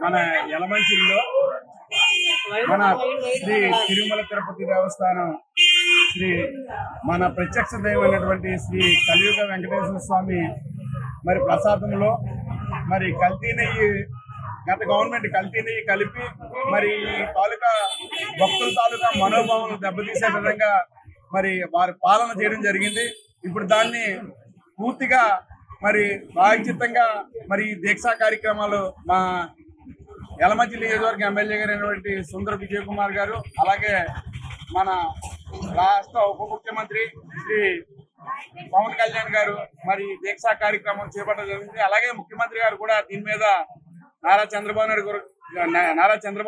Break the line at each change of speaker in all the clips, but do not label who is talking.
మన యలమంచిలో మన శ్రీ తిరుమల తిరుపతి దేవస్థానం శ్రీ మన ప్రత్యక్ష దైవమైనటువంటి శ్రీ కలియుగ వెంకటేశ్వర స్వామి మరి ప్రసాదంలో మరి కల్తీ నెయ్యి గత గవర్నమెంట్ కల్తీ నెయ్యి కలిపి మరి తాలూకా భక్తుల తాలూకా మనోభావాలను దెబ్బతీసే విధంగా మరి వారి పాలన చేయడం జరిగింది. ఇప్పుడు దాన్ని పూర్తిగా మరి బాధ్యతంగా మరి దీక్షా కార్యక్రమాలు మా యలమంచి నియోజకవర్గ ఎమ్మెల్యే గారైనటువంటి సుందర విజయ్ కుమార్ గారు, అలాగే మన రాష్ట్ర ఉప ముఖ్యమంత్రి శ్రీ పవన్ కళ్యాణ్ గారు మరి దీక్షా కార్యక్రమం చేపట్టడం జరిగింది. అలాగే ముఖ్యమంత్రి గారు కూడా దీని మీద నారా చంద్రబాబు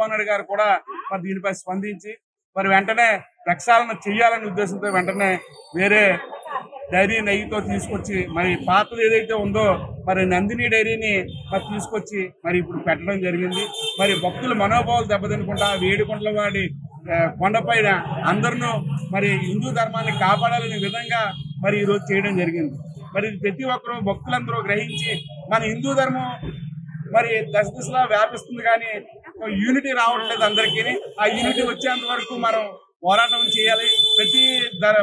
నాయుడు గారు కూడా మరి దీనిపై స్పందించి మరి వెంటనే ప్రక్షాళన చేయాలనే ఉద్దేశంతో వెంటనే వేరే డైరీ నెయ్యితో తీసుకొచ్చి మరి పాతది ఏదైతే ఉందో మరి నందిని డైరీని మరి తీసుకొచ్చి మరి ఇప్పుడు పెట్టడం జరిగింది. మరి భక్తుల మనోభావాలు దెబ్బతినకుండా వేడుకొండల వాడి కొండపైన అందరూ మరి హిందూ ధర్మాన్ని కాపాడాలనే విధంగా మరి ఈరోజు చేయడం జరిగింది. మరి ప్రతి ఒక్కరూ భక్తులందరూ గ్రహించి మన హిందూ ధర్మం మరి దశ దిశలా వ్యాపిస్తుంది, కానీ యూనిటీ రావట్లేదు అందరికీ. ఆ యూనిటీ వచ్చేంత వరకు మనం పోరాటం చేయాలి.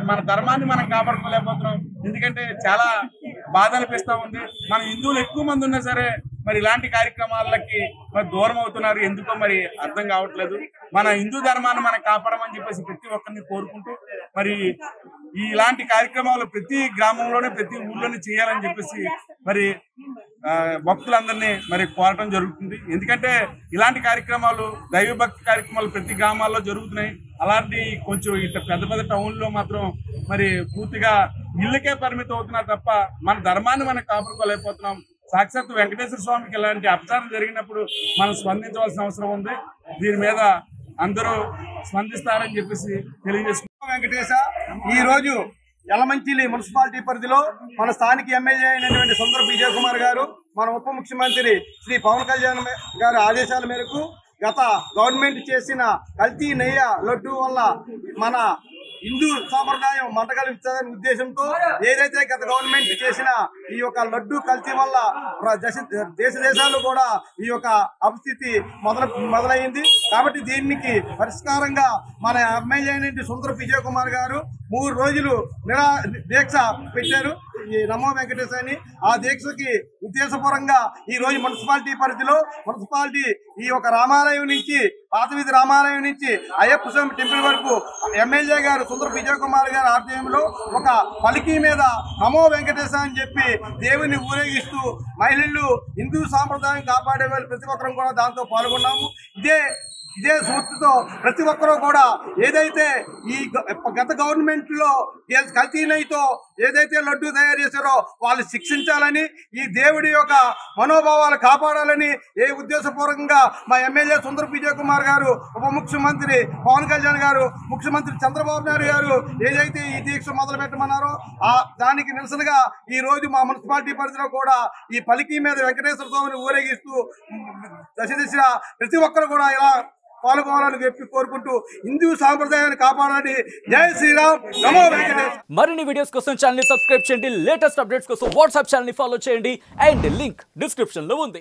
మన ధర్మాన్ని మనం కాపాడుకోలేకపోతున్నాం. ఎందుకంటే చాలా బాధ అనిపిస్తూ ఉంది. మన హిందువులు ఎక్కువ మంది ఉన్నా సరే మరి ఇలాంటి కార్యక్రమాలకి మరి దూరం అవుతున్నారు. ఎందుకో మరి అర్థం కావట్లేదు. మన హిందూ ధర్మాన్ని మనం కాపాడమని చెప్పేసి ప్రతి ఒక్కరిని కోరుకుంటూ మరి ఇలాంటి కార్యక్రమాలు ప్రతి గ్రామంలోనే ప్రతి ఊళ్ళోనే చేయాలని చెప్పేసి మరి భక్తులందరినీ మరి కోరటం జరుగుతుంది. ఎందుకంటే ఇలాంటి కార్యక్రమాలు దైవభక్తి కార్యక్రమాలు ప్రతి గ్రామాల్లో జరుగుతున్నాయి. అలాంటి కొంచెం ఇట్లా పెద్ద పెద్ద టౌన్లో మాత్రం మరి పూర్తిగా ఇళ్ళకే పరిమితం అవుతున్నారు తప్ప మన ధర్మాన్ని మనం కాపాడుకోలేకపోతున్నాం. సాక్షాత్ వెంకటేశ్వర స్వామికి ఇలాంటి అపచారం జరిగినప్పుడు మనం స్పందించవలసిన అవసరం ఉంది. దీని మీద అందరూ స్పందిస్తారని చెప్పేసి తెలియజేసుకుంటున్నాం.
వెంకటేశ ఈ రోజు యలమంచిలి మున్సిపాలిటీ పరిధిలో మన స్థానిక ఎమ్మెల్యే అయినటువంటి సుందర విజయ్ కుమార్ గారు, మన ఉప ముఖ్యమంత్రి శ్రీ పవన్ కళ్యాణ్ గారి ఆదేశాల మేరకు గత గవర్నమెంట్ చేసిన కల్తీ నెయ్య లడ్డు వల్ల మన హిందూ సాంప్రదాయం మంటగలిగించాలనే ఉద్దేశంతో ఏదైతే గత గవర్నమెంట్ చేసిన ఈ యొక్క లడ్డు కల్తీ వల్ల దేశ దేశాలు కూడా ఈ యొక్క అపస్థితి మొదలైంది. కాబట్టి దీనికి పరిష్కారంగా మన ఎమ్మెల్యే అయినటువంటి సుందర విజయ్ కుమార్ గారు 3 రోజులు దీక్ష పెట్టారు ఈ నమో వెంకటేశ్ అని. ఆ దీక్షకి ఉద్దేశపూర్వకంగా ఈ రోజు మున్సిపాలిటీ పరిధిలో ఈ యొక్క రామాలయం నుంచి పాతవీధి రామాలయం నుంచి అయ్యప్ప స్వామి టెంపుల్ వరకు ఎమ్మెల్యే గారు సుందర విజయ్ కుమార్ గారి ఆధ్వర్యంలో ఒక పలికి మీద నమో వెంకటేశ అని చెప్పి దేవుని ఊరేగిస్తూ మహిళలు హిందూ సాంప్రదాయం కాపాడే వాళ్ళు ప్రతి ఒక్కరం కూడా దాంతో పాల్గొన్నాము. ఇదే స్ఫూర్తితో ప్రతి ఒక్కరూ కూడా ఏదైతే ఈ గత గవర్నమెంట్ లో కల్తీ నెయ్యితో ఏదైతే లడ్డు తయారు చేశారో వాళ్ళు శిక్షించాలని, ఈ దేవుడి యొక్క మనోభావాలు కాపాడాలని ఉద్దేశపూర్వకంగా మా ఎమ్మెల్యే సుందర విజయ్ కుమార్ గారు, ఉప ముఖ్యమంత్రి పవన్ కళ్యాణ్ గారు, ముఖ్యమంత్రి చంద్రబాబు నాయుడు గారు ఏదైతే ఈ దీక్ష మొదలు పెట్టమన్నారో దానికి నిరసనగా ఈ రోజు మా మున్సిపాలిటీ పరిధిలో కూడా ఈ పలికి మీద వెంకటేశ్వర స్వామిని ఊరేగిస్తూ దశ ప్రతి ఒక్కరు కూడా ఇలా పాల్గొనాలని చెప్పి కోరుకుంటూ హిందూ సాంప్రదాయాన్ని కాపాడాలని. జై శ్రీరామ్, నమో వెంకటేశ్.
మరిన్ని వీడియోస్ కోసం ఛానల్ ని సబ్స్క్రైబ్ చేయండి. లేటెస్ట్ అప్డేట్స్ కోసం వాట్సాప్ ఛానల్ ని ఫాలో చేయండి. అండ్ లింక్ డిస్క్రిప్షన్ లో ఉంది.